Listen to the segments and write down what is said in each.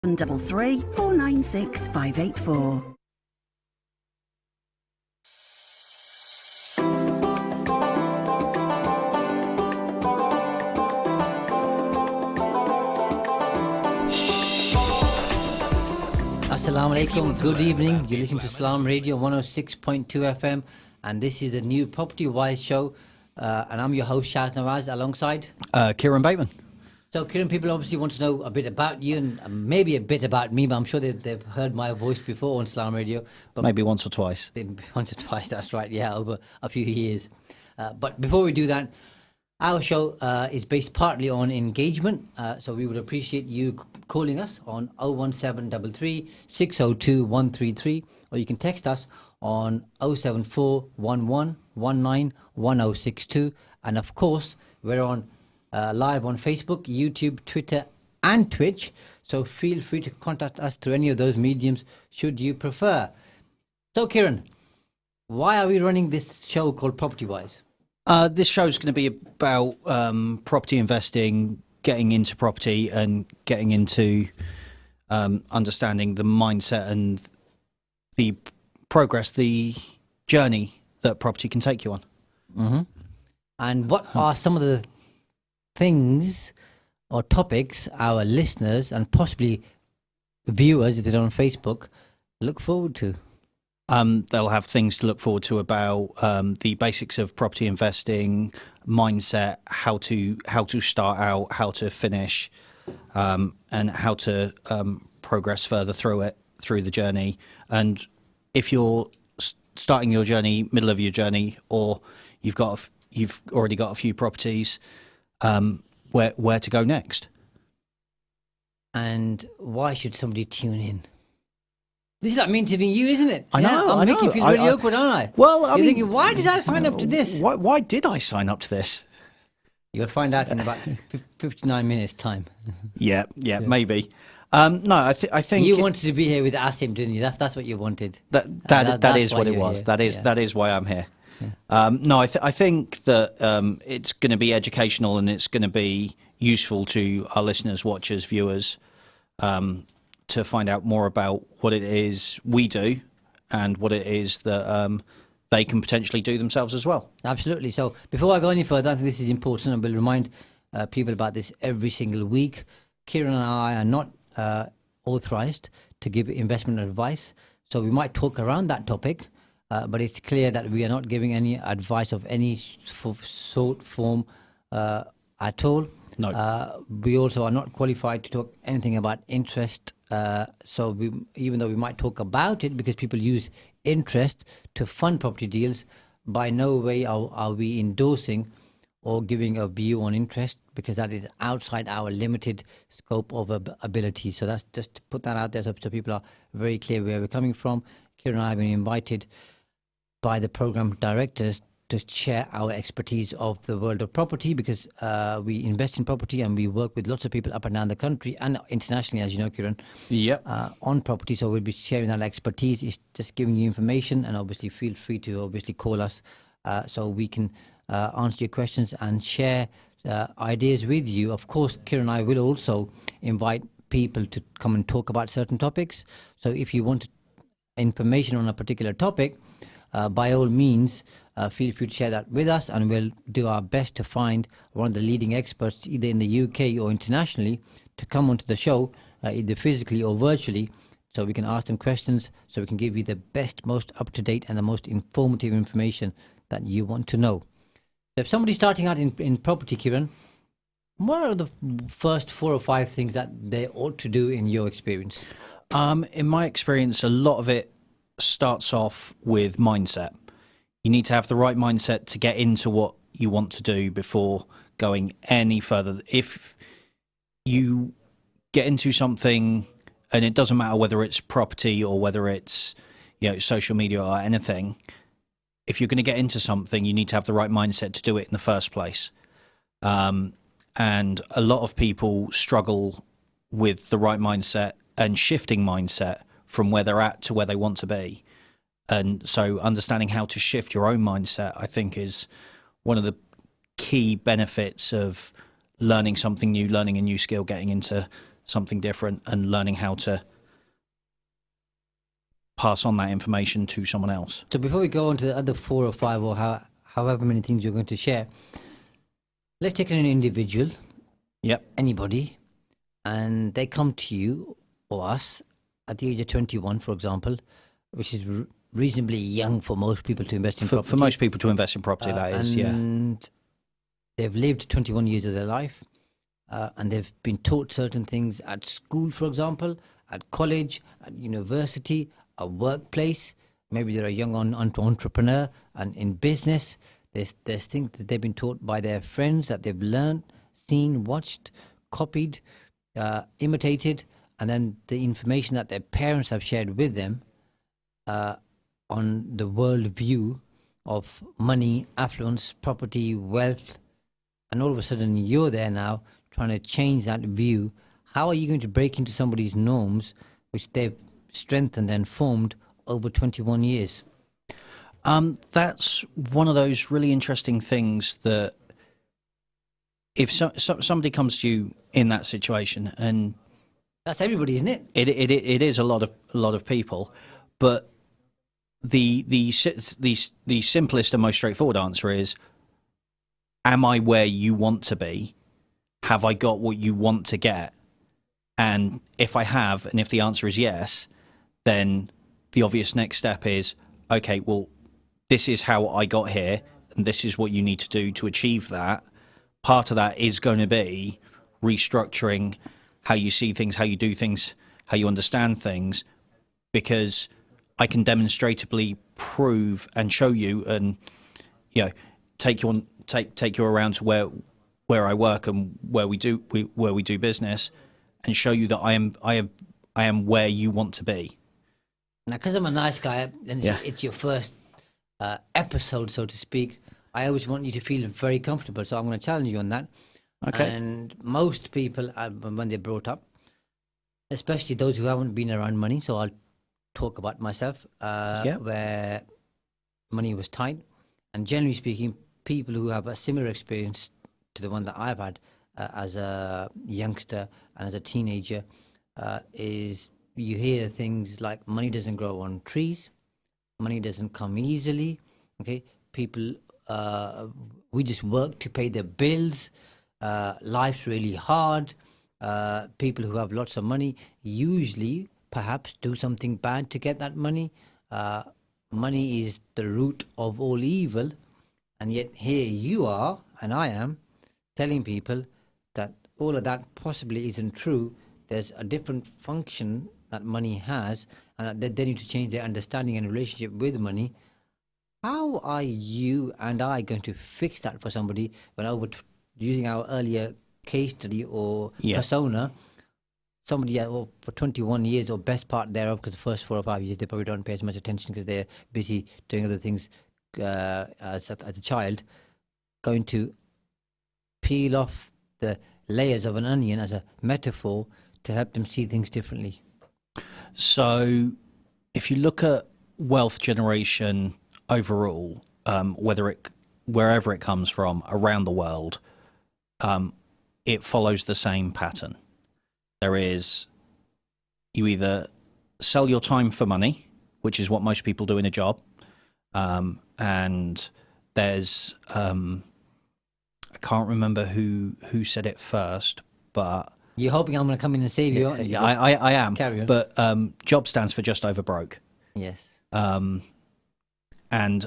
733 496 584. Assalamu alaikum, good evening. You're listening to Salam Radio 106.2 FM, and this is the new Property Wise show. And I'm your host, Shaz Nawaz, alongside Kieran Bateman. So, Kieran, people obviously want to know a bit about you and maybe a bit about me, but I'm sure they've heard my voice before on Salam Radio. But maybe once or twice. Once or twice, that's right, yeah, over a few years. But before we do that, our show is based partly on engagement, so we would appreciate you calling us on 01733 602 133, or you can text us on 074 11 19 1062. And of course, we're on live on Facebook, YouTube, Twitter, and Twitch. So feel free to contact us through any of those mediums should you prefer. So, Kieran, why are we running this show called Property Wise? This show is going to be about property investing, getting into property, and getting into understanding the mindset and the progress, the journey that property can take you on. Mm-hmm. And what are some of the things or topics our listeners and possibly viewers, if they're on Facebook, look forward to? They'll have things to look forward to about the basics of property investing, mindset, how to start out, how to finish, and how to progress further through the journey. And if you're starting your journey, middle of your journey, or you've already got a few properties, where to go next. And why should somebody tune in? This is like me interviewing you, isn't it? I know. I'm making you feel really awkward, aren't I? Well, You're thinking, why did I sign up to this? Why did I sign up to this? You'll find out in about 59 minutes' time. Yeah, maybe. No, I think you wanted to be here with Asim, didn't you? That's what you wanted. That is what it was. Here. That is why I'm here. Yeah. No, I think that it's going to be educational and it's going to be useful to our listeners, watchers, viewers, to find out more about what it is we do and what it is that they can potentially do themselves as well. Absolutely. So before I go any further, I think this is important, and we'll remind people about this every single week. Kieran and I are not authorized to give investment advice, so we might talk around that topic, but it's clear that we are not giving any advice of any sort, form at all. No. We also are not qualified to talk anything about interest. So even though we might talk about it because people use interest to fund property deals, by no way are we endorsing or giving a view on interest, because that is outside our limited scope of ability. So that's just to put that out there so people are very clear where we're coming from. Kieran and I have been invited by the program directors to share our expertise of the world of property, because we invest in property and we work with lots of people up and down the country and internationally, as you know, Kieran. Yep. On property. So we'll be sharing that expertise. It's just giving you information, and obviously feel free to call us so we can answer your questions and share ideas with you. Of course, Kieran and I will also invite people to come and talk about certain topics. So if you want information on a particular topic, by all means, feel free to share that with us, and we'll do our best to find one of the leading experts, either in the UK or internationally, to come onto the show, either physically or virtually, so we can ask them questions, so we can give you the best, most up-to-date and the most informative information that you want to know. So if somebody's starting out in property, Kieran, what are the first 4 or 5 things that they ought to do in your experience? In my experience, a lot of it starts off with mindset. You need to have the right mindset to get into what you want to do before going any further. If you get into something, and it doesn't matter whether it's property or whether it's social media or anything, if you're going to get into something, you need to have the right mindset to do it in the first place. And a lot of people struggle with the right mindset and shifting mindset from where they're at to where they want to be. And so understanding how to shift your own mindset, I think, is one of the key benefits of learning something new, learning a new skill, getting into something different, and learning how to pass on that information to someone else. So before we go on to the other 4 or 5 or however many things you're going to share, let's take an individual, Yep. anybody, and they come to you or us at the age of 21, for example, which is reasonably young for most people to invest in property. For most people to invest in property, that is, yeah. And they've lived 21 years of their life, and they've been taught certain things at school, for example, at college, at university, a workplace. Maybe they're a young entrepreneur, and in business, there's things that they've been taught by their friends that they've learned, seen, watched, copied, imitated, and then the information that their parents have shared with them on the world view of money, affluence, property, wealth, and all of a sudden you're there now trying to change that view. How are you going to break into somebody's norms which they've strengthened and formed over 21 years? That's one of those really interesting things that if somebody comes to you in that situation, and That's everybody, isn't it? it is a lot of people, but the simplest and most straightforward answer is, am I where you want to be? Have I got what you want to get? And if I have, and if the answer is yes, then the obvious next step is, okay, well, this is how I got here, and this is what you need to do to achieve that. Part of that is going to be restructuring how you see things, how you do things, how you understand things, because I can demonstratively prove and show you, and take you around to where I work and where we do business, and show you that I am where you want to be. Now, because I'm a nice guy, and it's your first episode, so to speak, I always want you to feel very comfortable. So I'm going to challenge you on that. Okay. And most people, when they're brought up, especially those who haven't been around money, so I'll talk about myself, where money was tight. And generally speaking, people who have a similar experience to the one that I've had as a youngster and as a teenager is you hear things like money doesn't grow on trees, money doesn't come easily, okay? People, we just work to pay their bills, life's really hard. People who have lots of money usually perhaps do something bad to get that money. Money is the root of all evil, and yet here you are, and I am, telling people that all of that possibly isn't true. There's a different function that money has, and that they need to change their understanding and relationship with money. How are you and I going to fix that for somebody when using our earlier case study or persona, somebody for 21 years or best part thereof, because the first 4 or 5 years they probably don't pay as much attention because they're busy doing other things as a child, going to peel off the layers of an onion as a metaphor to help them see things differently? So if you look at wealth generation overall, wherever it comes from around the world, it follows the same pattern. There is, you either sell your time for money, which is what most people do in a job, and there's I can't remember who said it first, but you're hoping I'm going to come in and save you, aren't you? Yeah, I am. Carry on. But job stands for just over broke. Yes. And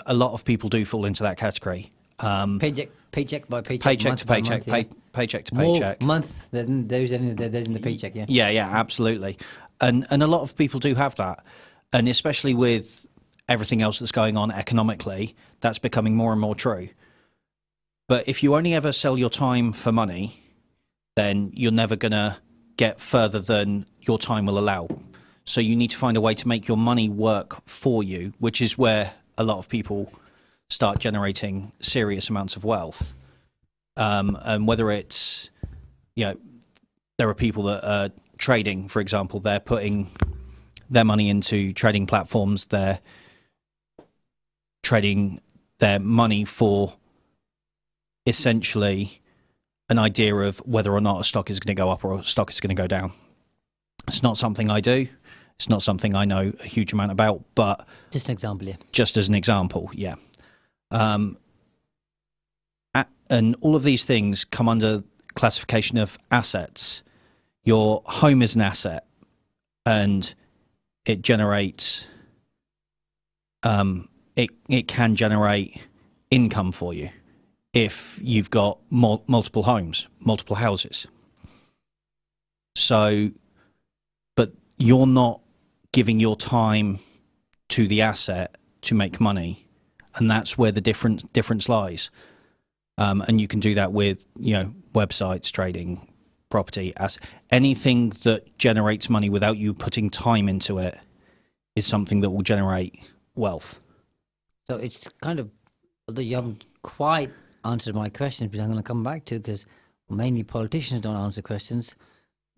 a lot of people do fall into that category. Paycheck by paycheck. Paycheck to paycheck. Paycheck to paycheck. More month than there's in the paycheck. Yeah. Yeah, absolutely. And a lot of people do have that, and especially with everything else that's going on economically, that's becoming more and more true. But if you only ever sell your time for money, then you're never going to get further than your time will allow. So you need to find a way to make your money work for you, which is where a lot of people start generating serious amounts of wealth. And whether it's, there are people that are trading, for example, they're putting their money into trading platforms, they're trading their money for essentially an idea of whether or not a stock is going to go up or a stock is going to go down. It's not something I do. It's not something I know a huge amount about, but Just an example, yeah. just as an example, yeah. And all of these things come under classification of assets. Your home is an asset, and it generates. It can generate income for you if you've got multiple homes, multiple houses. So, but you're not giving your time to the asset to make money, and that's where the difference lies. And you can do that with, websites, trading, property, as anything that generates money without you putting time into it is something that will generate wealth. So it's kind of, although you haven't quite answered my questions, because I'm going to come back to, because mainly politicians don't answer questions.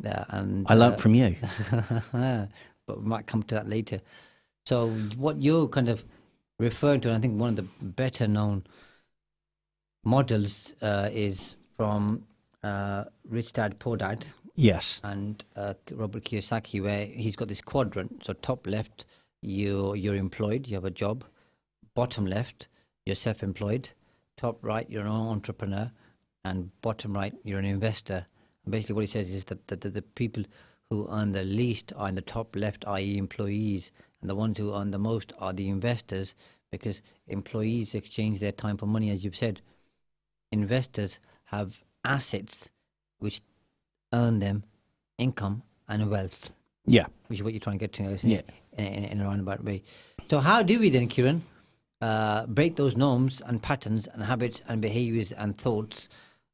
And I learnt from you. but we might come to that later. So what you're kind of referring to, and I think one of the better known models is from Rich Dad Poor Dad. Yes. And Robert Kiyosaki, where he's got this quadrant. So top left, you're employed, you have a job. Bottom left, you're self-employed. Top right, you're an entrepreneur. And bottom right, you're an investor. And basically what he says is that the people who earn the least are in the top left, i.e. employees. And the ones who earn the most are the investors, because employees exchange their time for money, as you've said. Investors have assets which earn them income and wealth. Yeah. Which is what you're trying to get to, Yeah. in a roundabout way. So how do we then, Kieran, break those norms and patterns and habits and behaviors and thoughts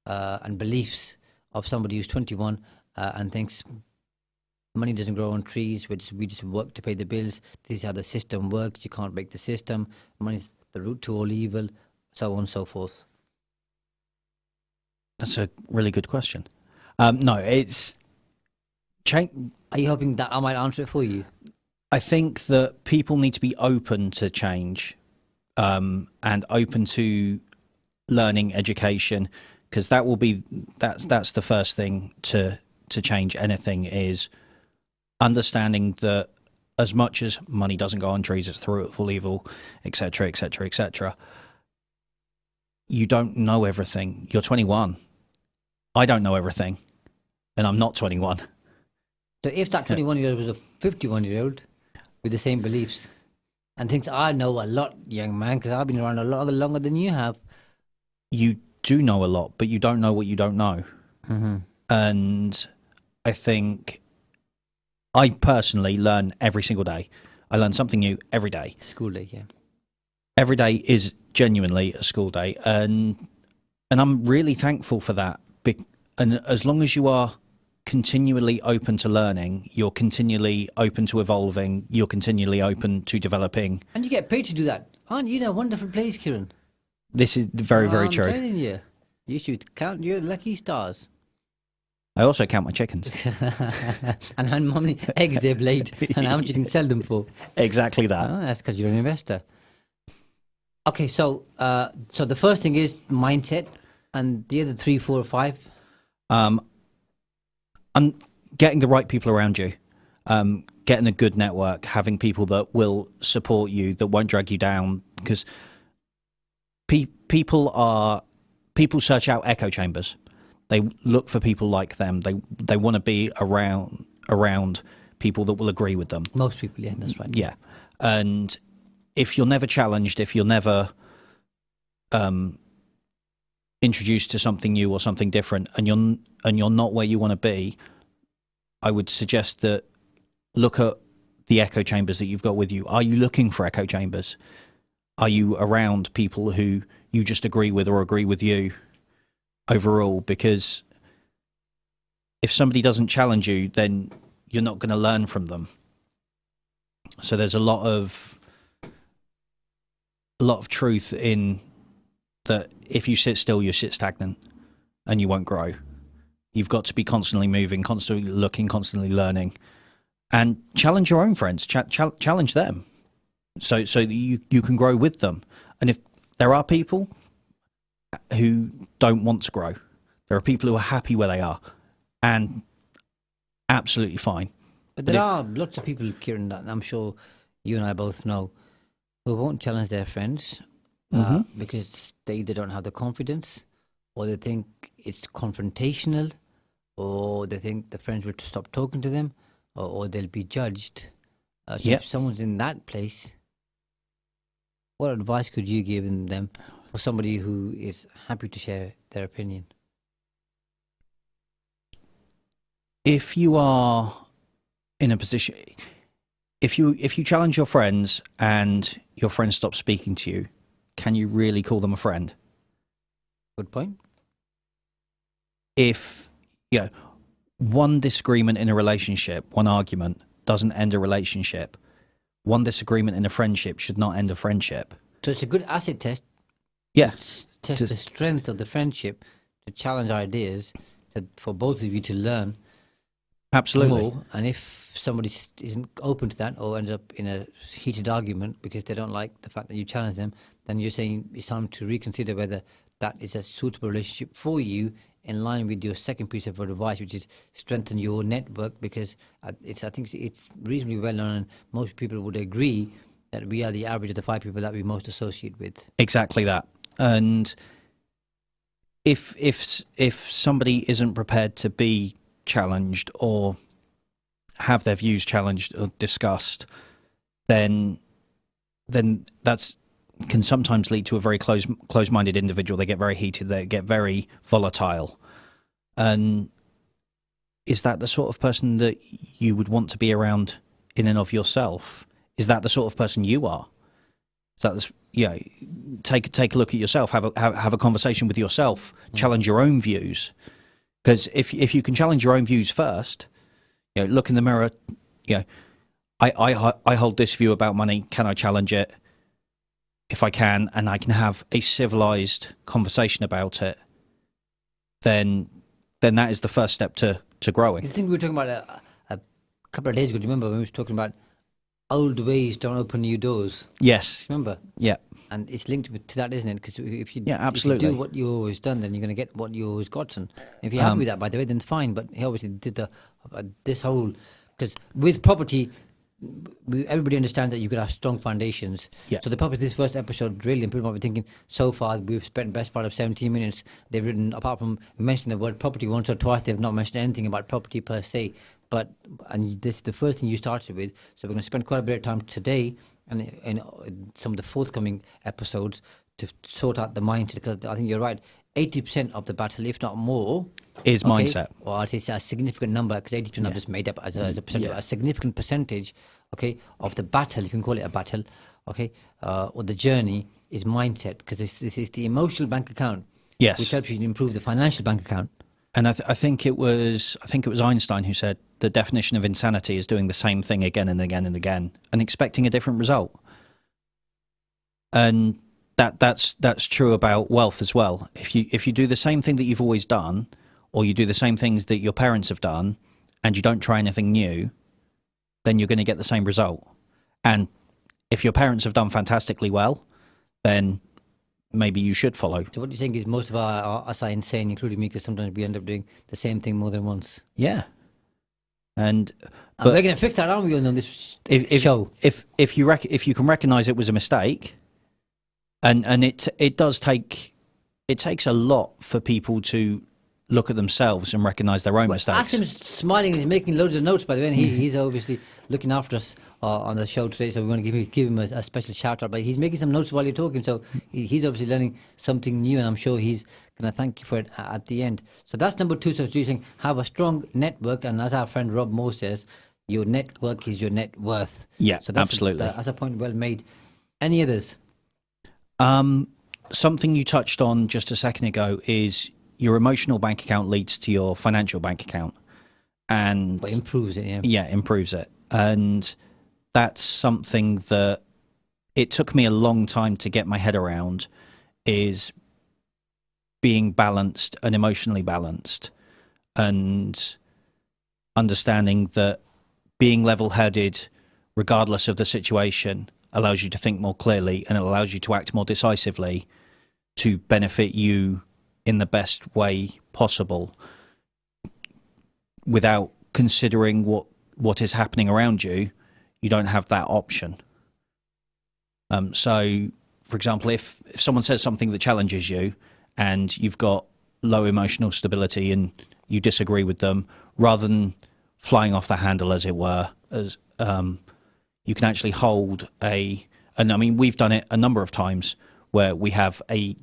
and beliefs of somebody who's 21 and thinks money doesn't grow on trees, we just work to pay the bills, this is how the system works, you can't break the system, money's the root to all evil, so on and so forth? That's a really good question. No, it's change. Are you hoping that I might answer it for you? I think that people need to be open to change, and open to learning, education, because that's the first thing to change anything, is understanding that as much as money doesn't go on trees, it's the root of all evil, etc., etc., etc. You don't know everything. You're 21. I don't know everything, and I'm not 21. So if that 21-year-old was a 51-year-old with the same beliefs and thinks, I know a lot, young man, because I've been around a lot longer than you have. You do know a lot, but you don't know what you don't know. Mm-hmm. And I think I personally learn every single day. I learn something new every day. School day, yeah. Every day is genuinely a school day, and I'm really thankful for that. And as long as you are continually open to learning, you're continually open to evolving, you're continually open to developing. And you get paid to do that. Aren't you in a wonderful place, Kieran? This is very, very true. I'm telling you. You should count your lucky stars. I also count my chickens. And how many eggs they've laid and how much you can sell them for. Exactly that. Oh, that's because you're an investor. Okay, so the first thing is mindset, and the other 3, 4, 5? And getting the right people around you, getting a good network, having people that will support you, that won't drag you down, because people search out echo chambers. They look for people like them. They want to be around people that will agree with them. Most people, yeah, that's right. Yeah, and if you're never challenged, if you're never introduced to something new or something different, and you're not where you want to be, I would suggest that look at the echo chambers that you've got with you. Are you looking for echo chambers? Are you around people who you just agree with or agree with you overall? Because if somebody doesn't challenge you, then you're not going to learn from them. So there's a lot of truth in that. If you sit still, you sit stagnant and you won't grow. You've got to be constantly moving, constantly looking, constantly learning, and challenge your own friends, challenge them so that you can grow with them. And if there are people who don't want to grow, there are people who are happy where they are, and absolutely fine. But there are lots of people, Kieran, that I'm sure you and I both know, who won't challenge their friends because they either don't have the confidence, or they think it's confrontational, or they think the friends will stop talking to them, or they'll be judged. So if someone's in that place, what advice could you give them for somebody who is happy to share their opinion? If you are in a position, if you challenge your friends and your friends stop speaking to you, can you really call them a friend? Good point. If one disagreement in a relationship, one argument doesn't end a relationship, one disagreement in a friendship should not end a friendship. So it's a good acid test. Yeah. Test the strength of the friendship, to challenge ideas, for both of you to learn. Absolutely. More. And if somebody isn't open to that, or ends up in a heated argument because they don't like the fact that you challenge them, then you're saying it's time to reconsider whether that is a suitable relationship for you, in line with your second piece of advice, which is strengthen your network, because I think it's reasonably well known, and most people would agree that we are the average of the 5 people that we most associate with. Exactly that. And if somebody isn't prepared to be challenged or have their views challenged or discussed, then that's can sometimes lead to a very close-minded individual. They get very heated, they get very volatile. And is that the sort of person that you would want to be around in and of yourself? Is that the sort of person you are? Is that take a look at yourself, have a conversation with yourself, challenge your own views. Because if you can challenge your own views first, look in the mirror, I hold this view about money, can I challenge it? If I can, and I can have a civilized conversation about it, then that is the first step to growing. I think we were talking about a couple of days ago. Do you remember when we were talking about old ways don't open new doors? Yes. Remember? Yeah. And it's linked to that, isn't it? Because if you absolutely. do what you've always done, then you're going to get what you always gotten. If you're happy with that, by the way, then fine. But he obviously did this whole, because with property, everybody understands that you've got to have strong foundations. Yeah. So the purpose of this first episode, really, and people might be thinking, so far we've spent the best part of 17 minutes. They've written, apart from mentioning the word property once or twice, they've not mentioned anything about property per se. And this is the first thing you started with. So we're going to spend quite a bit of time today and in some of the forthcoming episodes to sort out the mindset, because I think you're right. 80% of the battle, if not more, is mindset. Or I'd say it's a significant number, because 80% I've just made up as a percentage. A significant percentage, of the battle, if you can call it a battle, or the journey, is mindset, because this is the emotional bank account. Yes. Which helps you to improve the financial bank account. And I think it was Einstein who said the definition of insanity is doing the same thing again and again and again and expecting a different result. And that's true about wealth as well. If you do the same thing that you've always done, or you do the same things that your parents have done, and you don't try anything new, then you're going to get the same result. And if your parents have done fantastically well, then maybe you should follow. So what you're saying is most of us are insane, including me, because sometimes we end up doing the same thing more than once. Yeah. And we're going to fix that, aren't we, on this show? If you can recognise it was a mistake, and it takes a lot for people to look at themselves and recognise their own mistakes. Asim's smiling. He's making loads of notes, by the way, and he's obviously looking after us on the show today, so we want to give him a special shout out. But he's making some notes while you're talking, so he's obviously learning something new, and I'm sure he's going to thank you for it at the end. So that's number 2. So you're saying have a strong network, and as our friend Rob Moore says, your network is your net worth. Yeah, so that's absolutely. That's a point well made. Any others? Something you touched on just a second ago is your emotional bank account leads to your financial bank account, and but improves it. Yeah, improves it. And that's something that it took me a long time to get my head around, is being balanced and emotionally balanced, and understanding that being level-headed regardless of the situation allows you to think more clearly, and it allows you to act more decisively to benefit you in the best way possible, without considering what what is happening around you, you don't have that option. So, for example, if someone says something that challenges you and you've got low emotional stability and you disagree with them, rather than flying off the handle, as it were, as you can actually hold and I mean, we've done it a number of times where we have a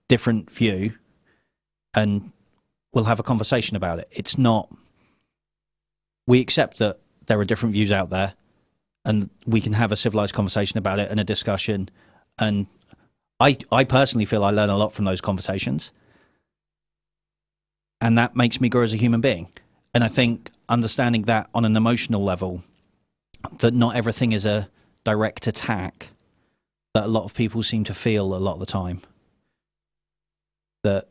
different view and we'll have a conversation about it. It's not, we accept that there are different views out there and we can have a civilized conversation about it and a discussion. And I personally feel I learn a lot from those conversations. And that makes me grow as a human being. And I think understanding that on an emotional level, that not everything is a direct attack, that a lot of people seem to feel a lot of the time. That,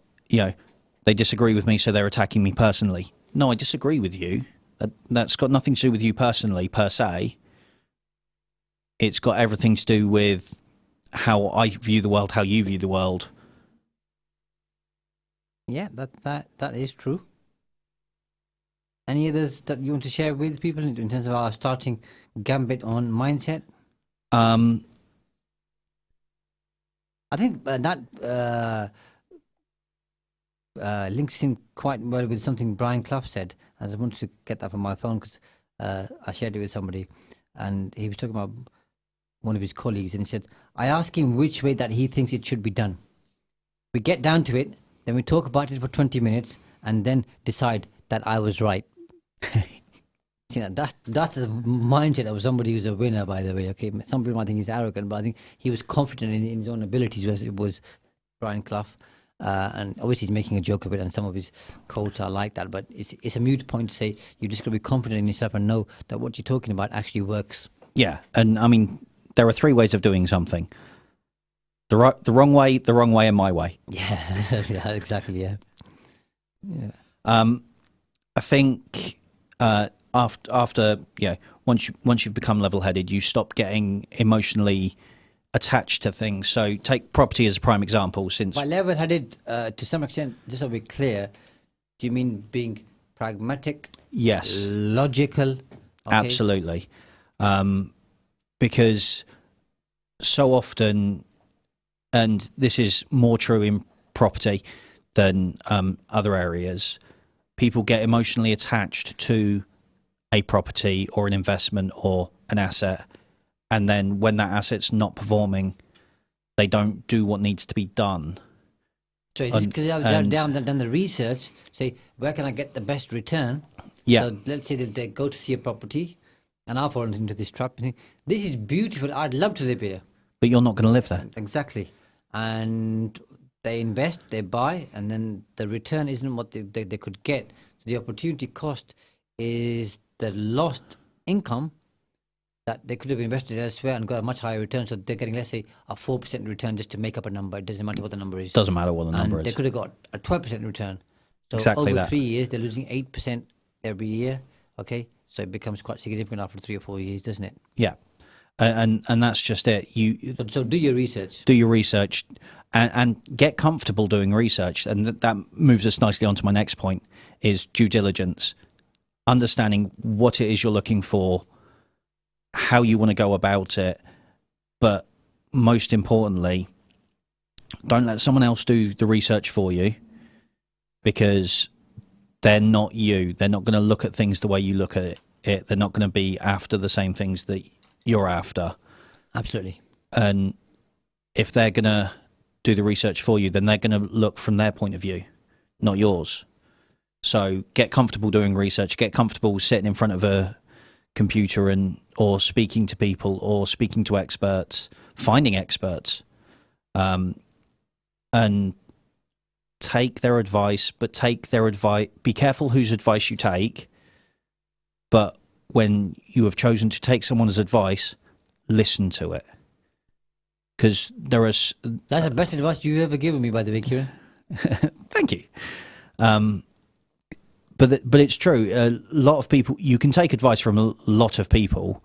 they disagree with me, so they're attacking me personally. No, I disagree with you. That's got nothing to do with you personally, per se. It's got everything to do with how I view the world, how you view the world. Yeah, that is true. Any others that you want to share with people in terms of our starting gambit on mindset? I think that links in quite well with something Brian Clough said. I just wanted to get that from my phone because I shared it with somebody, and he was talking about one of his colleagues, and he said, I asked him which way that he thinks it should be done. We get down to it, then we talk about it for 20 minutes, and then decide that I was right. That's the mindset of somebody who's a winner, by the way. Okay, some people might think he's arrogant, but I think he was confident in his own abilities. It was Brian Clough, and obviously he's making a joke of it, and some of his quotes are like that. But it's a moot point to say you just got to be confident in yourself and know that what you're talking about actually works. Yeah, and I mean, there are three ways of doing something: the wrong way, and my way. Yeah, yeah, exactly. Yeah. I think after once you've become level-headed, you stop getting emotionally attached to things. So take property as a prime example. Since by level-headed, to some extent, just so we're clear, do you mean being pragmatic? Yes, logical. Okay. Absolutely, because so often, and this is more true in property than other areas, people get emotionally attached to a property or an investment or an asset, and then when that asset's not performing, they don't do what needs to be done. So because they've done the research, say, where can I get the best return? Yeah. So let's say that they go to see a property, and I've fallen into this trap. And think, this is beautiful. I'd love to live here. But you're not going to live there. Exactly. And they invest, they buy, and then the return isn't what they could get. So the opportunity cost is the lost income that they could have invested elsewhere and got a much higher return. So they're getting, let's say, a 4% return just to make up a number. It doesn't matter what the number is. Doesn't matter what the number and is. they could have got a 12% return. So exactly over that. 3 years, they're losing 8% every year. Okay, so it becomes quite significant after 3 or 4 years, doesn't it? Yeah, and that's just it. So do your research. Do your research, and get comfortable doing research. And that moves us nicely on to my next point: is due diligence, understanding what it is you're looking for, how you want to go about it, but most importantly, don't let someone else do the research for you, because they're not you. They're not going to look at things the way you look at it. They're not going to be after the same things that you're after. Absolutely. And if they're going to do the research for you, then they're going to look from their point of view, not yours. So get comfortable doing research. Get comfortable sitting in front of a computer or speaking to people or speaking to experts, finding experts, and take their advice, but be careful whose advice you take. But when you have chosen to take someone's advice, listen to it. Because that's the best advice you've ever given me, by the way, Kieran. Thank you. But it's true. A lot of people, you can take advice from a lot of people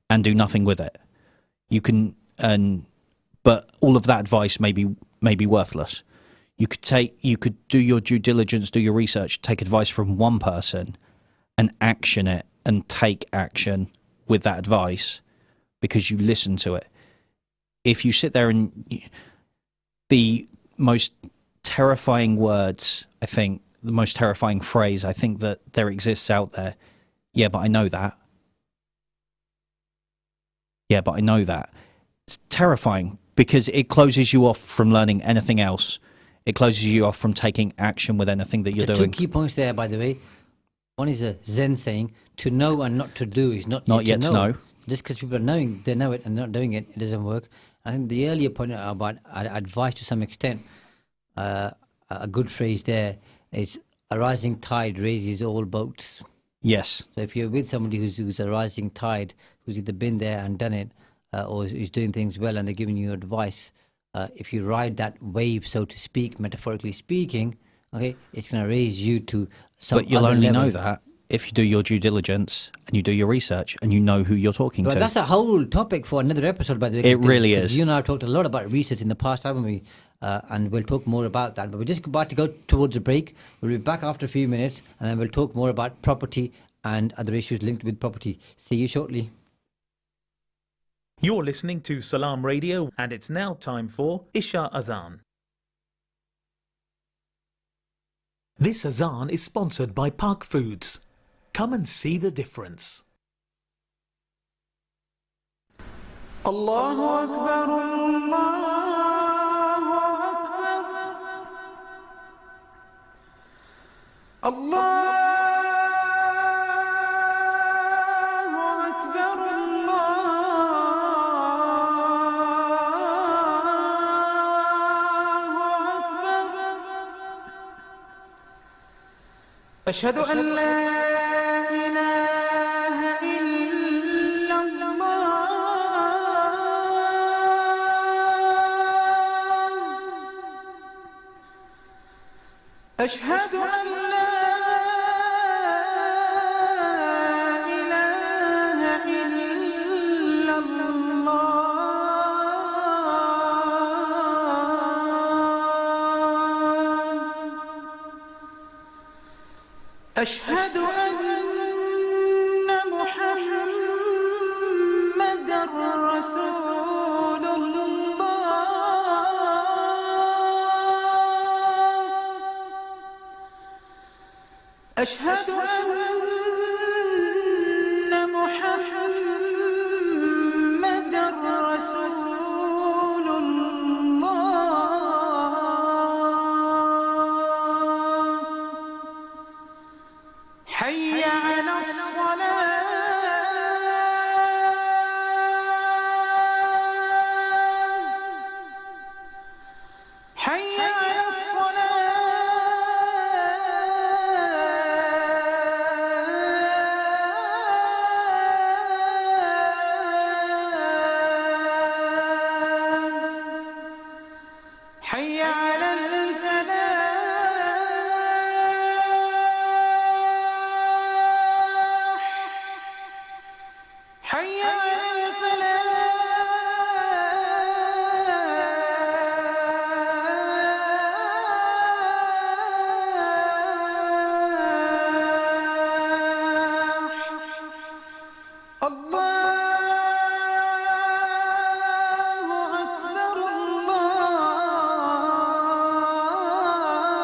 and do nothing with it. You can, but all of that advice may be worthless. You could do your due diligence, do your research, take advice from one person and action it and take action with that advice because you listen to it. If you sit there and the most terrifying words, I think, the most terrifying phrase I think that there exists out there, yeah, but I know that. Yeah, but I know that. It's terrifying because it closes you off from learning anything else. It closes you off from taking action with anything that you're doing. Two key points there, by the way. One is a Zen saying, to know and not to do is not yet to know. Just because people are knowing, they know it and not doing it, it doesn't work. I think the earlier point about advice to some extent, a good phrase there is a rising tide raises all boats. Yes. So if you're with somebody who's a rising tide, who's either been there and done it, or is doing things well and they're giving you advice, if you ride that wave, so to speak, metaphorically speaking, okay, it's going to raise you to some But you'll other only level. know that if you do your due diligence and you do your research and you know who you're talking But to. that's a whole topic for another episode, by the way. It really is. You and I have talked a lot about research in the past, haven't we? And we'll talk more about that. But we're just about to go towards a break. We'll be back after a few minutes, and then we'll talk more about property and other issues linked with property. See you shortly. You're listening to Salam Radio, and it's now time for Isha Azan. This Azan is sponsored by Park Foods. Come and see the difference. Allahu Akbar, Allahu Akbar, Allahu Akbar, أشهد أن لا إله إلا الله أشهد أن لا إله إلا الله أشهد أن محمدًا رسول الله أشهد أن محمدًا رسول الله حي على الصلاة حي على الصلاة حي على الفلاح حي على الفلاح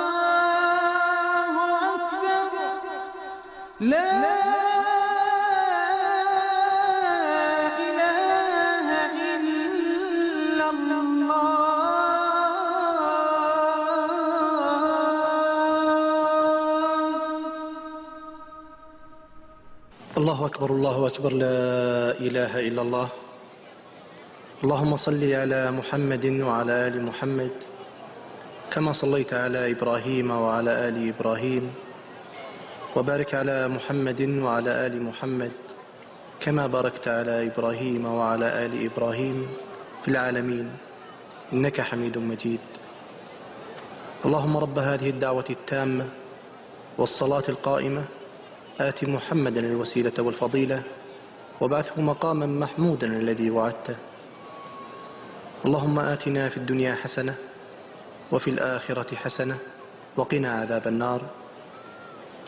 الله أكبر الله أكبر لا إله إلا الله الله أكبر الله أكبر لا إله إلا الله اللهم صل على محمد وعلى آل محمد كما صليت على إبراهيم وعلى آل إبراهيم وبارك على محمد وعلى آل محمد كما باركت على إبراهيم وعلى آل إبراهيم في العالمين إنك حميد مجيد اللهم رب هذه الدعوة التامة والصلاة القائمة آت محمدا الوسيلة والفضيلة وابعثه مقاما محمودا الذي وعدته اللهم آتنا في الدنيا حسنة وفي الآخرة حسنة وقنا عذاب النار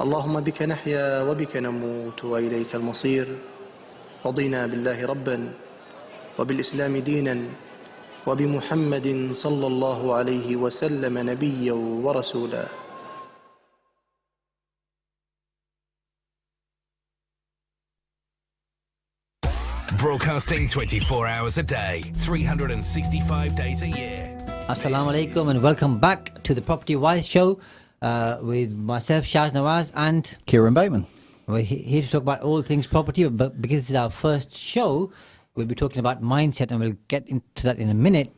اللهم بك نحيا وبك نموت وإليك المصير. رضينا بالله ربا وبالإسلام دينا وبمحمد صلى الله عليه وسلم نبيا ورسولا. Broadcasting 24 hours a day, 365 days a year. Assalamu alaikum and welcome back to the Property Wise Show with myself, Shaz Nawaz, and Kieran Bateman. we're here to talk about all things property. But because this is our first show, we'll be talking about mindset, and we'll get into that in a minute.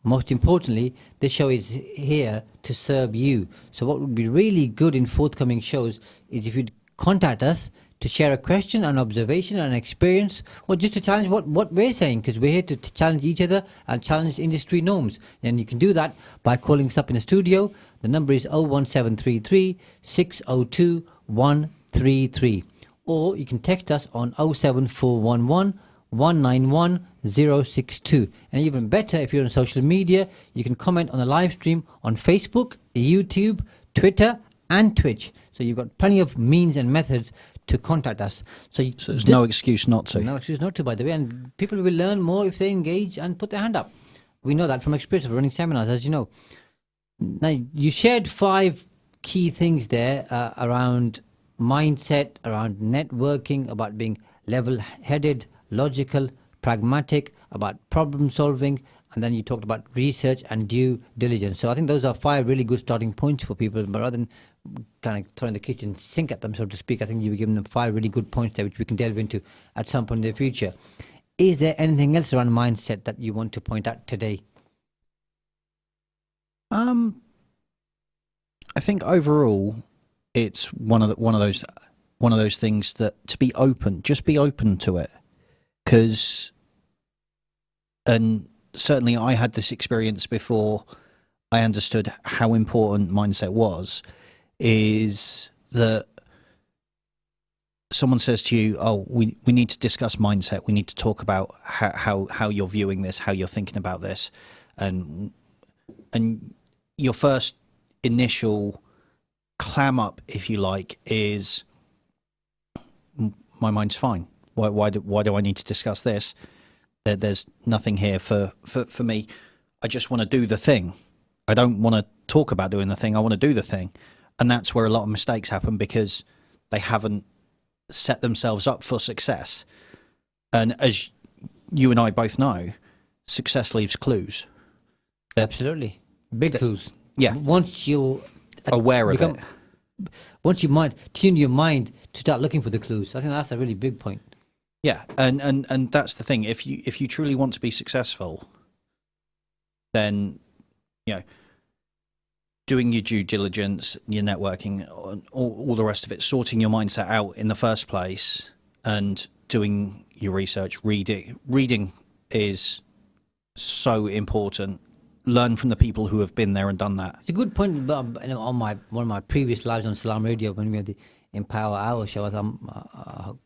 Most importantly, this show is here to serve you. So what would be really good in forthcoming shows is if you'd contact us to share a question, an observation, an experience, or just to challenge what we're saying, because we're here to challenge each other and challenge industry norms. And you can do that by calling us up in the studio. The number is 01733 602 133. Or you can text us on 07411 191 062. And even better, if you're on social media, you can comment on the live stream on Facebook, YouTube, Twitter, and Twitch. So you've got plenty of means and methods to contact us. So There's no excuse not to. no excuse not to, by the way. And people will learn more if they engage and put their hand up. We know that from experience of running seminars, as you know. Now, you shared 5 key things there around mindset, around networking, about being level-headed, logical, pragmatic, about problem solving, and then you talked about research and due diligence. So I think those are 5 really good starting points for people. But rather than kind of throwing the kitchen sink at them, so to speak, I think you were giving them 5 really good points there, which we can delve into at some point in the future. Is there anything else around mindset that you want to point out today? I think overall, it's one of those things that to be open, just be open to it, because, and certainly I had this experience before I understood how important mindset was. Is that someone says to you, "Oh, we need to discuss mindset. We need to talk about how you're viewing this, how you're thinking about this," and your first initial clam up, if you like, is my mind's fine. Why do I need to discuss this? There's nothing here for me. I just want to do the thing. I don't want to talk about doing the thing. I want to do the thing. And that's where a lot of mistakes happen, because they haven't set themselves up for success. And as you and I both know, success leaves clues. Absolutely. Big clues. Yeah. Once you're Aware of it. Once you tune your mind to start looking for the clues. I think that's a really big point. Yeah, and that's the thing. If you truly want to be successful, then, you know, doing your due diligence, your networking, all the rest of it, sorting your mindset out in the first place, and doing your research, reading is so important. Learn from the people who have been there and done that. It's a good point. But on one of my previous lives on Salam Radio, when we had the Empower Hour show, I'm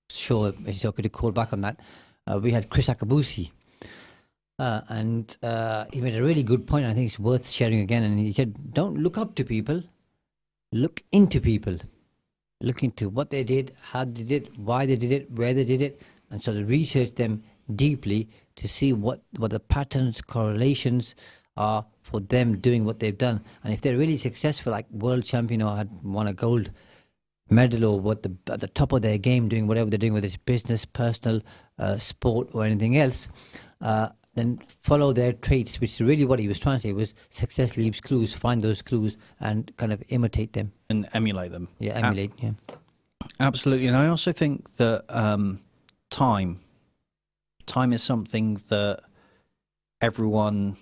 sure if I could call back on that, we had Chris Akabusi. And he made a really good point. I think it's worth sharing again. And he said, don't look up to people, look into people. Look into what they did, how they did it, why they did it, where they did it, and sort of research them deeply to see what the patterns, correlations are for them doing what they've done. And if they're really successful, like world champion or had won a gold medal, or at the top of their game doing whatever they're doing, whether it's business, personal, sport, or anything else, then follow their traits, which is really what he was trying to say, was success leaves clues. Find those clues and kind of imitate them. And emulate them. Yeah, emulate, yeah. Absolutely. And I also think that time is something that everyone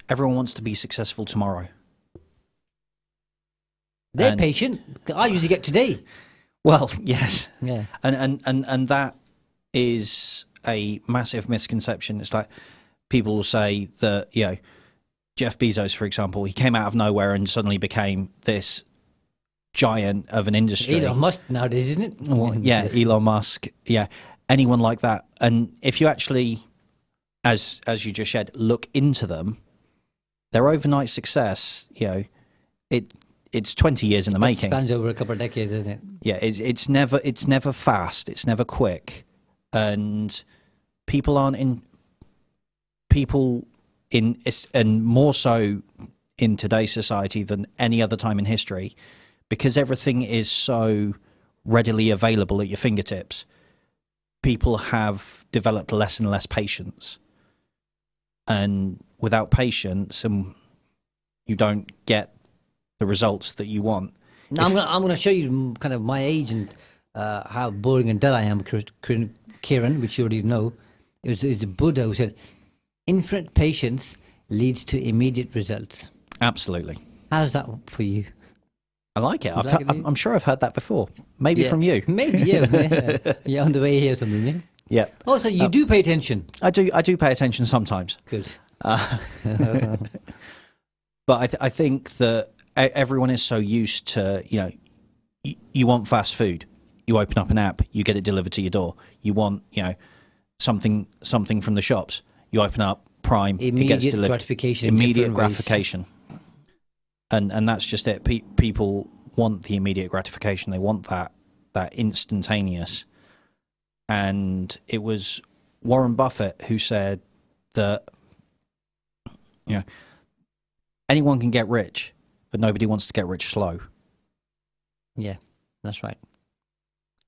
wants to be successful tomorrow. They're patient. I usually get today. Well, yes. Yeah. And that is a massive misconception. It's like people will say that, you know, Jeff Bezos, for example, he came out of nowhere and suddenly became this giant of an industry. Elon Musk nowadays, isn't it? Well, yeah, Elon Musk. Yeah, anyone like that. And if you actually, as you just said, look into them, their overnight success, you know, it's 20 years in the It making. spans over a couple of decades, isn't it? Yeah, it's never fast. It's never quick, and people aren't in. People and more so in today's society than any other time in history, because everything is so readily available at your fingertips. People have developed less and less patience, and without patience, you don't get the results that you want. Now I'm gonna show you kind of my age and how boring and dull I am, Kieran, which you already know. It's a Buddha who said, "Infinite patience leads to immediate results." Absolutely, How's that for you? I like it. Exactly. I'm sure I've heard that before. Maybe Yeah. from you. Maybe, yeah. Yeah, on the way here or something, yeah? Yeah, Also, you do pay attention. I do pay attention sometimes. Good. But I think that everyone is so used to, you want fast food. You open up an app, you get it delivered to your door. You want, something from the shops. You open up Prime, it gets Immediate delivered. gratification in Immediate different ways. gratification. And that's just it. People want the immediate gratification. They want that instantaneous. And it was Warren Buffett who said that, anyone can get rich, but nobody wants to get rich slow. Yeah, that's right.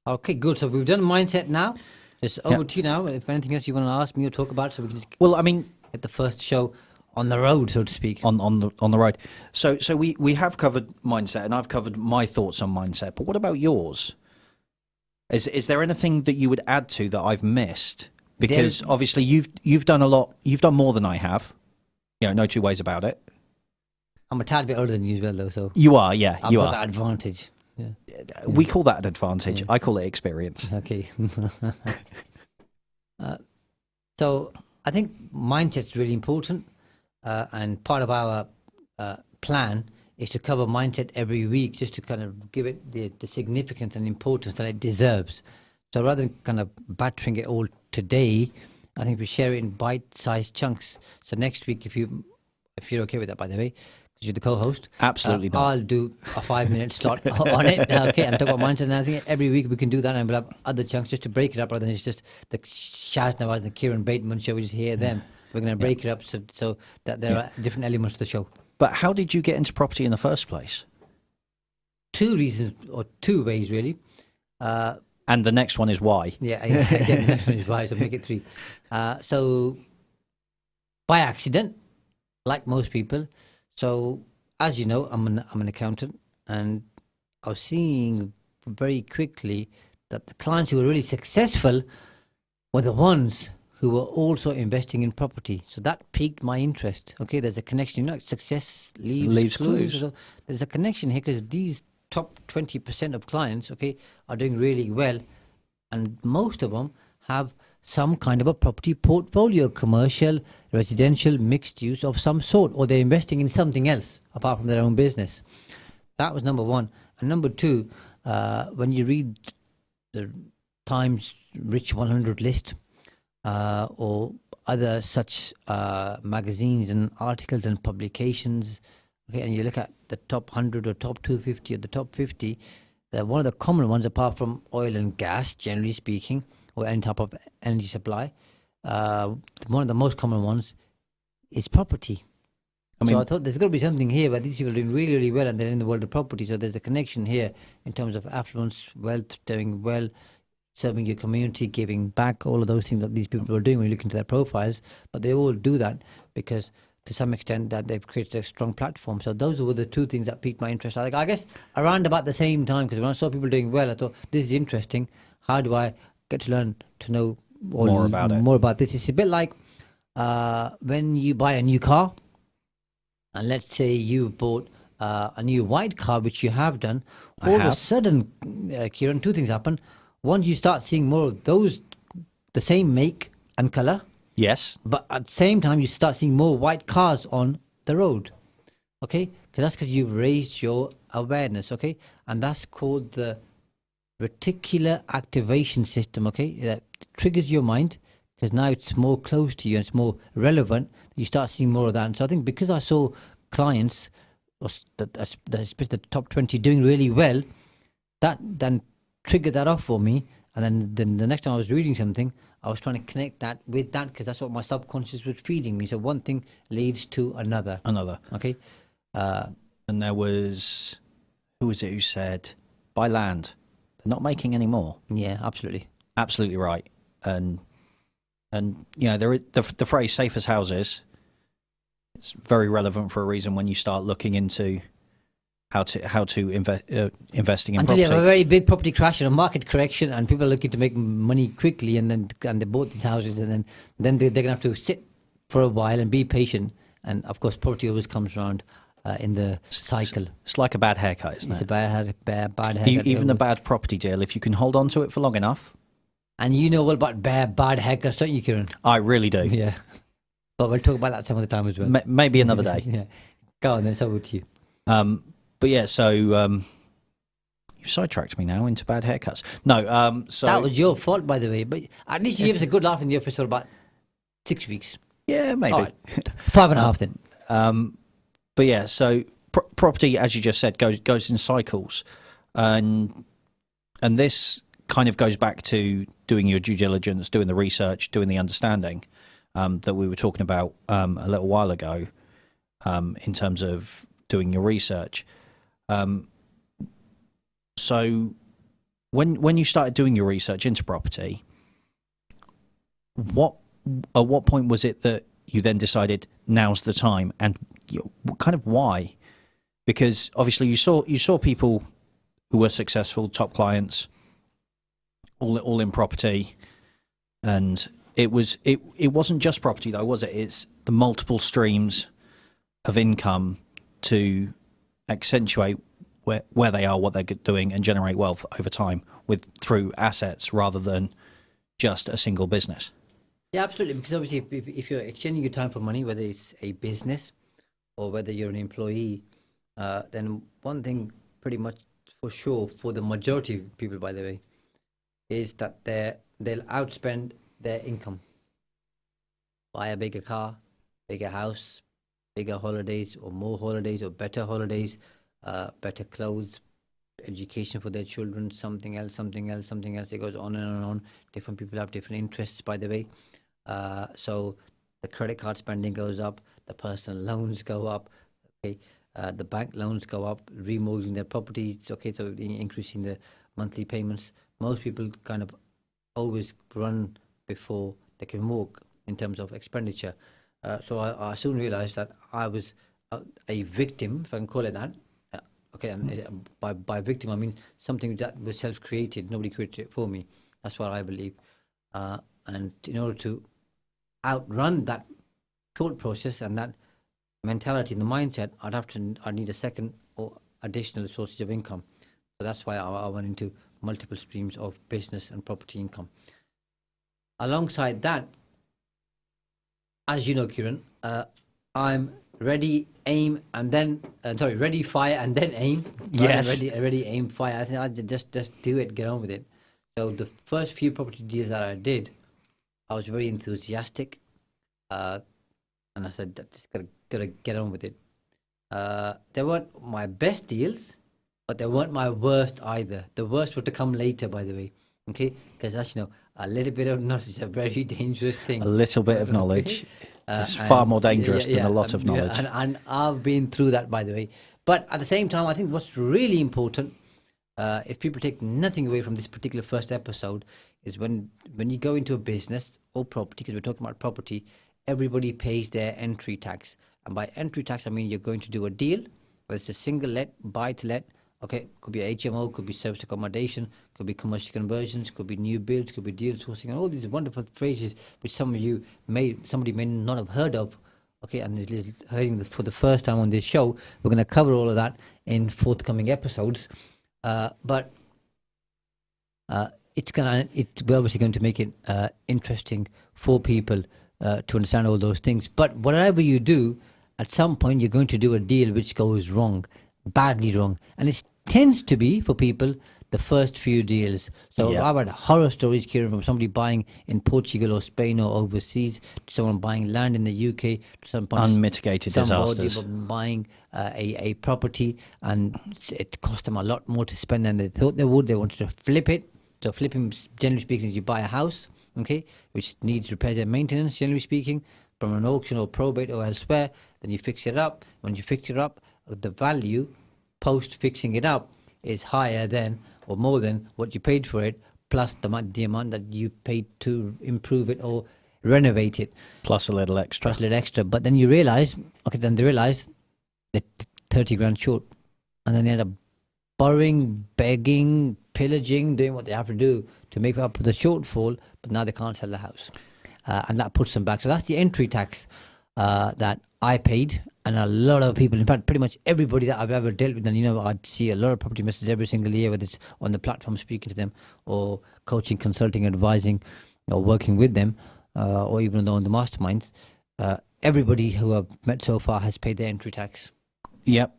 Okay, good. So we've done mindset now. It's over to you now. If anything else you want to ask me or talk about, so we can just Well, I mean, get the first show on the road, so to speak. on the road. So we have covered mindset, and I've covered my thoughts on mindset. But what about yours? Is there anything that you would add to that I've missed? Because obviously you've done a lot. You've done more than I have. No two ways about it. I'm a tad bit older than you as well, though, so You are, yeah, I've you got are. that advantage. Yeah. We call that an advantage. I call it experience. Okay. So I think mindset's really important, and part of our plan is to cover mindset every week, just to kind of give it the significance and importance that it deserves. So rather than kind of battering it all today, I think we share it in bite-sized chunks. So next week, if you're okay with that, by the way, because you're the co-host, Absolutely not. I'll do a 5-minute slot on it, okay, and talk about mindset. And I think every week we can do that, and we'll have other chunks just to break it up, rather than it's just the Shaz Nawaz and the Kieran Bateman show. We just hear them. We're going to break it up so that there are different elements to the show. But how did you get into property in the first place? Two reasons, or two ways, really. And the next one is why. Yeah, again, next one is why, so make it three. So, by accident, like most people. So, as you know, I'm an accountant, and I was seeing very quickly that the clients who were really successful were the ones who were also investing in property. So that piqued my interest. Okay, there's a connection. Success leaves clues. So there's a connection here, because these top 20% of clients, okay, are doing really well, and most of them have some kind of a property portfolio, commercial, residential, mixed use of some sort, or they're investing in something else apart from their own business. That was number one. And number two, when you read the Times Rich 100 list, or other such magazines and articles and publications, okay, and you look at the top 100 or top 250 or the top 50, one of the common ones, apart from oil and gas, generally speaking, or any type of energy supply, one of the most common ones is property. So I thought there's got to be something here where these people are doing really, really well, and they're in the world of property. So there's a connection here in terms of affluence, wealth, doing well, serving your community, giving back, all of those things that these people are doing when you look into their profiles. But they all do that because, to some extent, that they've created a strong platform. So those were the two things that piqued my interest. I guess around about the same time, because when I saw people doing well, I thought, this is interesting. How do I get to learn to know more about it? More about this. It's a bit like when you buy a new car, and let's say you bought a new white car, which you have done. All of a sudden, Kieran, two things happen. One, you start seeing more of those, the same make and color. Yes. But at the same time, you start seeing more white cars on the road. Okay? Because that's because you've raised your awareness. Okay? And that's called the reticular activation system. Okay? That triggers your mind, because now it's more close to you and it's more relevant. You start seeing more of that. And so I think because I saw clients especially the top 20 doing really well, that then triggered that off for me. And then the next time I was reading something, I was trying to connect that with that because that's what my subconscious was feeding me. So one thing leads to another. Okay. And there was, who was it who said, buy land. They're not making any more. Yeah, absolutely. Absolutely right. And you know, the phrase safe as houses, it's very relevant for a reason when you start looking into how to investing in Until property. you have a very big property crash and a market correction, and people are looking to make money quickly, and they bought these houses, and then they're gonna have to sit for a while and be patient. And of course, property always comes around in the cycle. It's like a bad haircut, isn't It's it? a bad haircut. Even a bad property deal, if you can hold on to it for long enough. And you know all about bad haircuts, don't you, Kieran? I really do. Yeah. But we'll talk about that some other time as well. Maybe another day. Yeah. Go on then, it's over to you. But yeah, so you've sidetracked me now into bad haircuts. No, so That was your fault, by the way. But at least you gave us a good laugh in the office for about 6 weeks. yeah, maybe. All right. 5.5 then. But yeah, so property, as you just said, goes in cycles, and this kind of goes back to doing your due diligence, doing the research, doing the understanding that we were talking about a little while ago, in terms of doing your research. So when you started doing your research into property, at what point was it that you then decided now's the time, and kind of why? Because obviously you saw people who were successful, top clients, all in property, and it wasn't just property though, was it? It's the multiple streams of income to accentuate where they are, what they're doing, and generate wealth over time through assets rather than just a single business. Yeah, absolutely. Because obviously, if you're exchanging your time for money, whether it's a business or whether you're an employee, then one thing pretty much for sure for the majority of people, by the way, is that they'll outspend their income. Buy a bigger car, bigger house, bigger holidays or more holidays or better holidays, better clothes, education for their children, something else. It goes on and on. Different people have different interests, by the way. So the credit card spending goes up, the personal loans go up, okay, the bank loans go up, remortgaging their properties, okay, so increasing the monthly payments. Most people kind of always run before they can walk in terms of expenditure. So I soon realized that I was a victim, if I can call it that. Okay, and by victim I mean something that was self-created. Nobody created it for me. That's what I believe. And in order to outrun that thought process and that mentality and the mindset, I'd need a second or additional sources of income. So that's why I went into multiple streams of business and property income. Alongside that, as you know, Kieran, I'm ready, aim, and then ready, fire, and then aim. Yes. Ready, aim, fire. I think I just do it, get on with it. So the first few property deals that I did, I was very enthusiastic, and I said, just gotta get on with it. They weren't my best deals, but they weren't my worst either. The worst were to come later, by the way. Okay, because as you know, a little bit of knowledge is a very dangerous thing. A little bit of knowledge is far more dangerous than a lot of knowledge. And I've been through that, by the way. But at the same time, I think what's really important, if people take nothing away from this particular first episode, is when you go into a business or property, because we're talking about property, everybody pays their entry tax. And by entry tax, I mean you're going to do a deal, whether it's a single let, buy to let, okay, could be HMO, could be service accommodation, could be commercial conversions, could be new builds, could be deal sourcing, and all these wonderful phrases which somebody may not have heard of, okay, and is hearing for the first time on this show. We're going to cover all of that in forthcoming episodes, but we're obviously going to make it interesting for people to understand all those things. But whatever you do, at some point you're going to do a deal which goes wrong, badly wrong, and it tends to be for people the first few deals. So Yeah. I've had horror stories, Kieran, from somebody buying in Portugal or Spain or overseas, to someone buying land in the UK, to Unmitigated somebody disasters. buying a property, and it cost them a lot more to spend than they thought they would. They wanted to flip it. So flipping, generally speaking, is you buy a house, okay, which needs repairs and maintenance, generally speaking, from an auction or probate or elsewhere. Then you fix it up. When you fix it up, the value post fixing it up is higher than or more than what you paid for it, plus the amount that you paid to improve it or renovate it, Plus a little extra. plus a little extra. But then you realize, then they realize they're 30 grand short, and then they end up borrowing, begging, pillaging, doing what they have to do to make up for the shortfall, but now they can't sell the house. And that puts them back. So that's the entry tax that I paid, and a lot of people, in fact, pretty much everybody that I've ever dealt with, and I'd see a lot of property investors every single year, whether it's on the platform speaking to them, or coaching, consulting, advising, or working with them, or even on the masterminds. Everybody who I've met so far has paid their entry tax. Yep,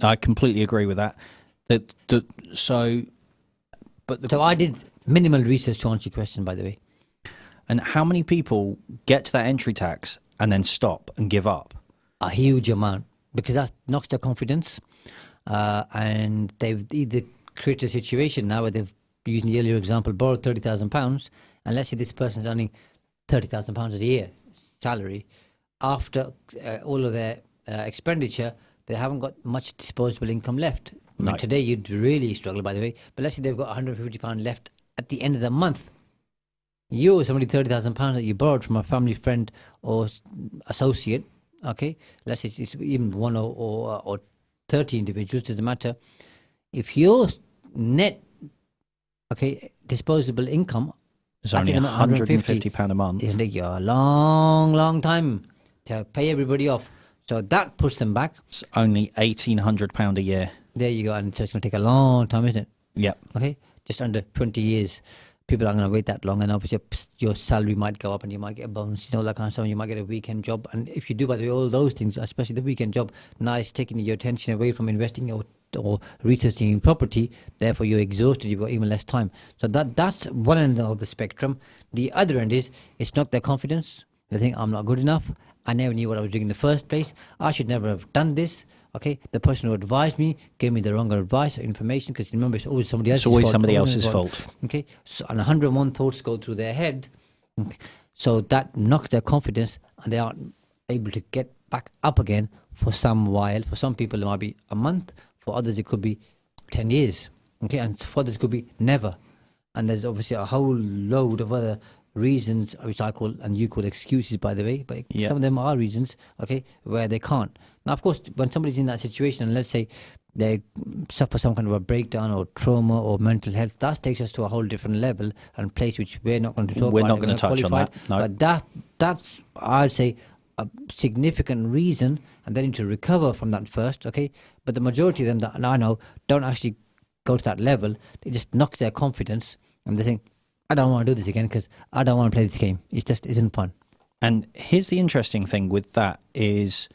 I completely agree with that. So I did minimal research to answer your question, by the way. and how many people get to that entry tax and then stop and give up? A huge amount, because that knocks their confidence, and they've either created a situation now where they've, using the earlier example, borrowed £30,000, and let's say this person's earning £30,000 a year salary. After all of their expenditure, they haven't got much disposable income left. No. And today you'd really struggle, by the way, but let's say they've got £150 left at the end of the month. You owe somebody £30,000 that you borrowed from a family friend or associate, okay? Let's say it's even one or 30 individuals, doesn't matter. If your net, disposable income It's at only the end of £150 a month. it'll take you a long time to pay everybody off. So that puts them back. It's only £1,800 a year. There you go. And so it's going to take a long time, isn't it? Yep. Okay, just under 20 years. People aren't going to wait that long, and obviously your salary might go up, and you might get a bonus, all that kind of stuff. You might get a weekend job, and if you do, by the way, all those things, especially the weekend job, now it's taking your attention away from investing or researching in property. Therefore, you're exhausted. You've got even less time. So that's one end of the spectrum. The other end is it's knocked their confidence. They think I'm not good enough. I never knew what I was doing in the first place. I should never have done this. Okay, the person who advised me gave me the wrong advice or information, because remember, it's always somebody else's fault. It's always somebody else's fault. Okay, so and 101 thoughts go through their head. Okay. So that knocks their confidence, and they aren't able to get back up again for some while. For some people, it might be a month. For others, it could be 10 years. Okay, and for others, it could be never. And there's obviously a whole load of other reasons, which I call, and you call, excuses, by the way, but Yeah. some of them are reasons, okay, where they can't. Now, of course, when somebody's in that situation, and let's say they suffer some kind of a breakdown or trauma or mental health, that takes us to a whole different level and place which we're not going to talk We're about. not going to touch on that. No. But that's, I'd say, a significant reason, and they need to recover from that first, okay? But the majority of them that I know don't actually go to that level. They just knock their confidence, and they think, I don't want to do this again because I don't want to play this game. It just isn't fun. And here's the interesting thing with that is,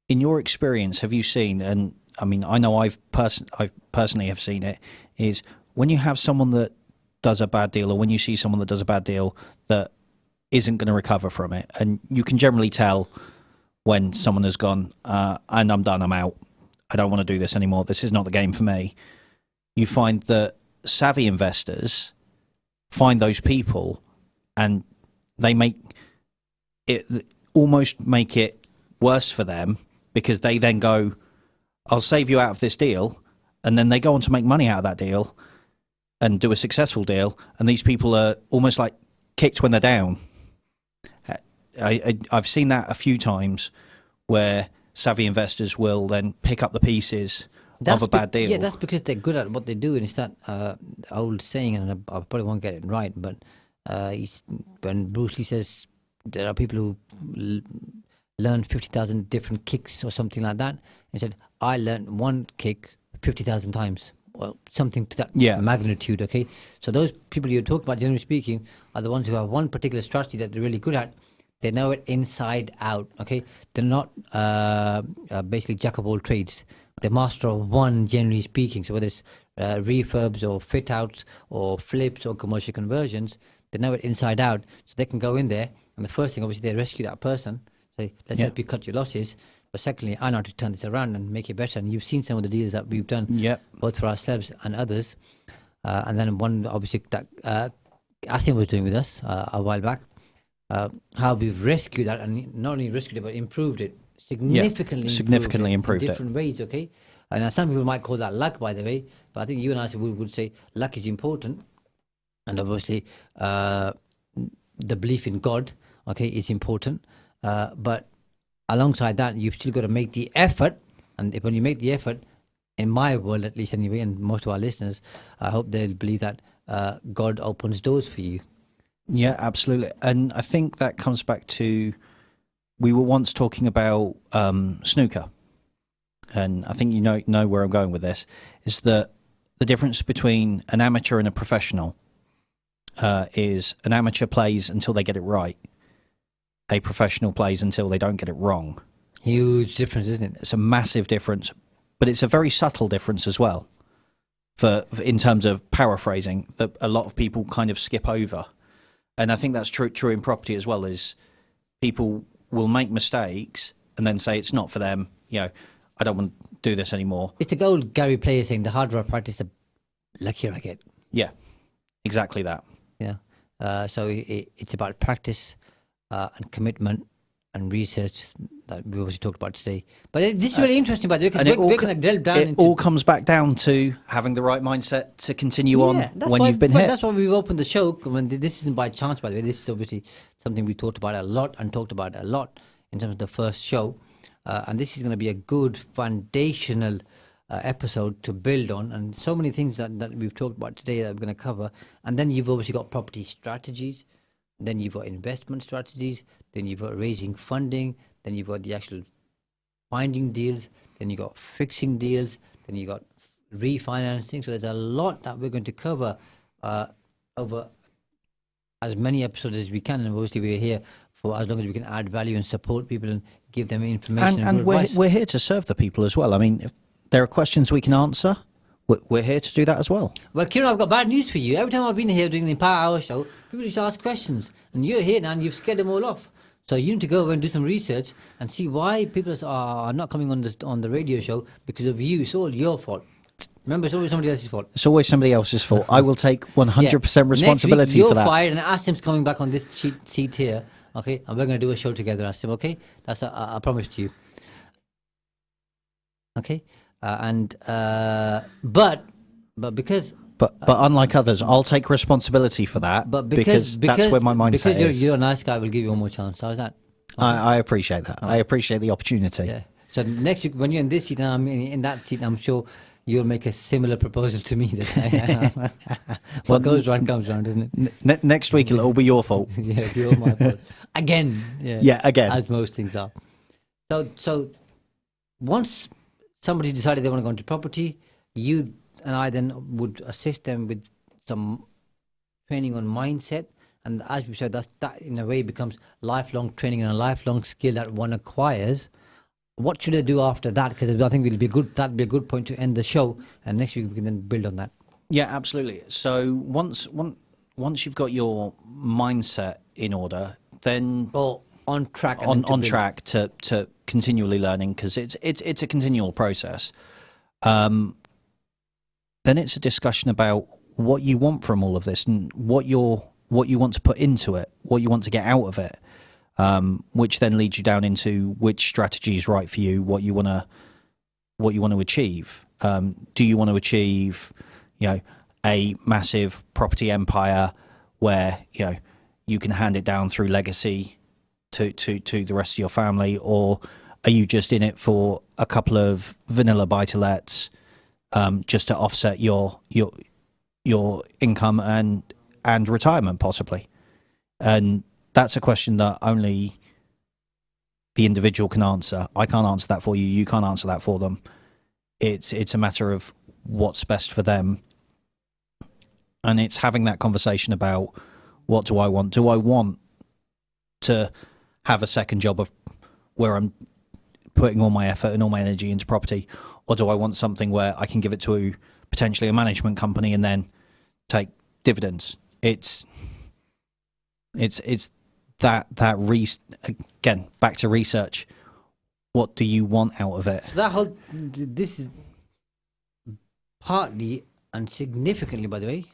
in your experience, have you seen, and I mean, I know I've personally have seen it, is when you have someone that does a bad deal, or when you see someone that does a bad deal that isn't going to recover from it, and you can generally tell when someone has gone, and I'm done, I'm out, I don't want to do this anymore, this is not the game for me. You find that savvy investors find those people, and they make it, almost make it worse for them, because they then go, I'll save you out of this deal, and then they go on to make money out of that deal and do a successful deal, and these people are almost like kicked when they're down. I've seen that a few times, where savvy investors will then pick up the pieces of a bad deal. Yeah, that's because they're good at what they do, and it's that old saying, and I probably won't get it right, but when Bruce Lee says there are people who learn 50,000 different kicks or something like that, and said, I learned one kick 50,000 times. Well, something to that magnitude, okay? So those people you're talking about, generally speaking, are the ones who have one particular strategy that they're really good at. They know it inside out, okay? They're not basically jack of all trades. They're master of one, generally speaking. So whether it's refurbs or fit outs or flips or commercial conversions. They know it inside out, so they can go in there, and the first thing, obviously, they rescue that person, say, let's help you cut your losses. But secondly, I know how to turn this around and make it better. And you've seen some of the deals that we've done, both for ourselves and others. And then one, obviously, that Asim was doing with us a while back, how we've rescued that, and not only rescued it, but improved it significantly, improved in it different ways. Okay, and now some people might call that luck, by the way, but I think you and I would say luck is important, and obviously the belief in God, okay, is important, but alongside that, you've still got to make the effort, and when you make the effort, in my world at least anyway, and most of our listeners, I hope they'll believe that God opens doors for you. Yeah, absolutely. And I think that comes back to, we were once talking about snooker, and I think you know where I'm going with this, is that the difference between an amateur and a professional is an amateur plays until they get it right. A professional plays until they don't get it wrong. Huge difference, isn't it? It's a massive difference, but it's a very subtle difference as well, for in terms of paraphrasing, that a lot of people kind of skip over. And I think that's true in property as well, is people will make mistakes and then say it's not for them, I don't want to do this anymore. It's the old Gary Player saying, the harder I practice, the luckier I get. Yeah, exactly that. Yeah. So it's about practice and commitment and research that we obviously talked about today. But this is really interesting, by the way, because we're going to delve down into... It all comes back down to having the right mindset to continue on when you've been hit. That's why we've opened the show. This isn't by chance, by the way. This is obviously something we talked about a lot in terms of the first show. And this is going to be a good foundational episode to build on. And so many things that we've talked about today that we're going to cover. And then you've obviously got property strategies. Then you've got investment strategies. Then you've got raising funding. Then you've got the actual finding deals. Then you've got fixing deals. Then you've got refinancing. So there's a lot that we're going to cover over as many episodes as we can. And obviously we're here for as long as we can add value and support people and give them information. And we're here to serve the people as well. I mean, if there are questions we can answer, we're here to do that as well. Well, Kieran, I've got bad news for you. Every time I've been here doing the Power Hour show, people just ask questions. And you're here now and you've scared them all off. So you need to go over and do some research and see why people are not coming on the radio show because of you. It's all your fault. Remember, it's always somebody else's fault. It's always somebody else's fault. I will take 100% responsibility Next week, for that. You're fired and Asim's coming back on this seat here. Okay? And we're going to do a show together, Asim, okay? That's I promise to you. Okay? But because... But unlike others, I'll take responsibility for that because that's where my mindset is. Because you're a nice guy, we'll give you one more chance. How's that? I appreciate that. I appreciate the opportunity. Yeah. So next week, when you're in this seat and I'm in that seat, I'm sure you'll make a similar proposal to me. What goes round comes round, isn't it? Next week, it'll all be your fault. Yeah, it'll be all my fault. Again. Yeah, again. As most things are. So once somebody decided they want to go into property, you and I then would assist them with some training on mindset. And as we said, that in a way becomes lifelong training and a lifelong skill that one acquires. What should I do after that? Because I think that'd be a good point to end the show. And next week we can then build on that. Yeah, absolutely. So once you've got your mindset in order, then on track to continually learning, because it's a continual process. Then it's a discussion about what you want from all of this and what you want to put into it, what you want to get out of it, which then leads you down into which strategy is right for you, what you want to achieve. Do you want to achieve, a massive property empire where you can hand it down through legacy to the rest of your family, or are you just in it for a couple of vanilla buy-to-lets? Just to offset your income and retirement possibly, and that's a question that only the individual can answer. I can't answer that for you. You can't answer that for them. It's a matter of what's best for them, and it's having that conversation about what do I want? Do I want to have a second job of where I'm putting all my effort and all my energy into property? Or do I want something where I can give it to potentially a management company and then take dividends. It's that again, back to research. What do you want out of it? So that whole this is partly and significantly, by the way,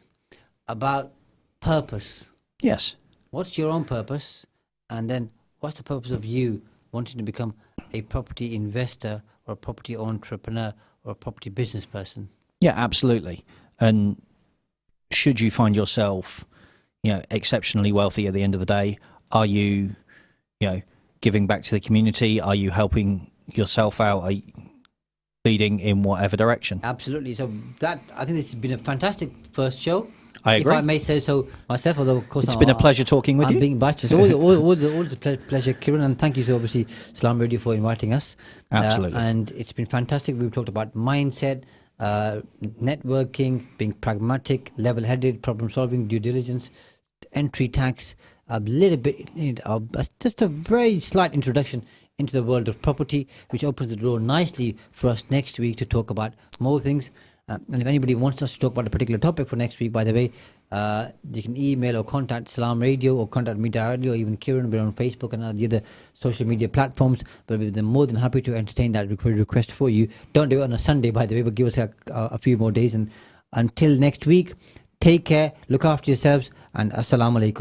about purpose. Yes. What's your own purpose, and then what's the purpose of you wanting to become a property investor or a property entrepreneur or a property business person? Yeah, absolutely. And should you find yourself, exceptionally wealthy at the end of the day, are you, giving back to the community? Are you helping yourself out? Are you leading in whatever direction? Absolutely. So that, I think this has been a fantastic first show. I agree. If I may say so myself, although of course It's been a pleasure talking with I'm you. being biased. All the pleasure, Kieran, and thank you to obviously Salam Radio for inviting us. Absolutely. And it's been fantastic. We've talked about mindset, networking, being pragmatic, level-headed, problem-solving, due diligence, entry tax, a little bit, just a very slight introduction into the world of property, which opens the door nicely for us next week to talk about more things. And if anybody wants us to talk about a particular topic for next week, by the way, you can email or contact Salam Radio or contact me directly, or even Kieran. We're on Facebook and the other social media platforms. But we're more than happy to entertain that request for you. Don't do it on a Sunday, by the way, but give us a few more days. And until next week, take care, look after yourselves, and Assalamu Alaikum.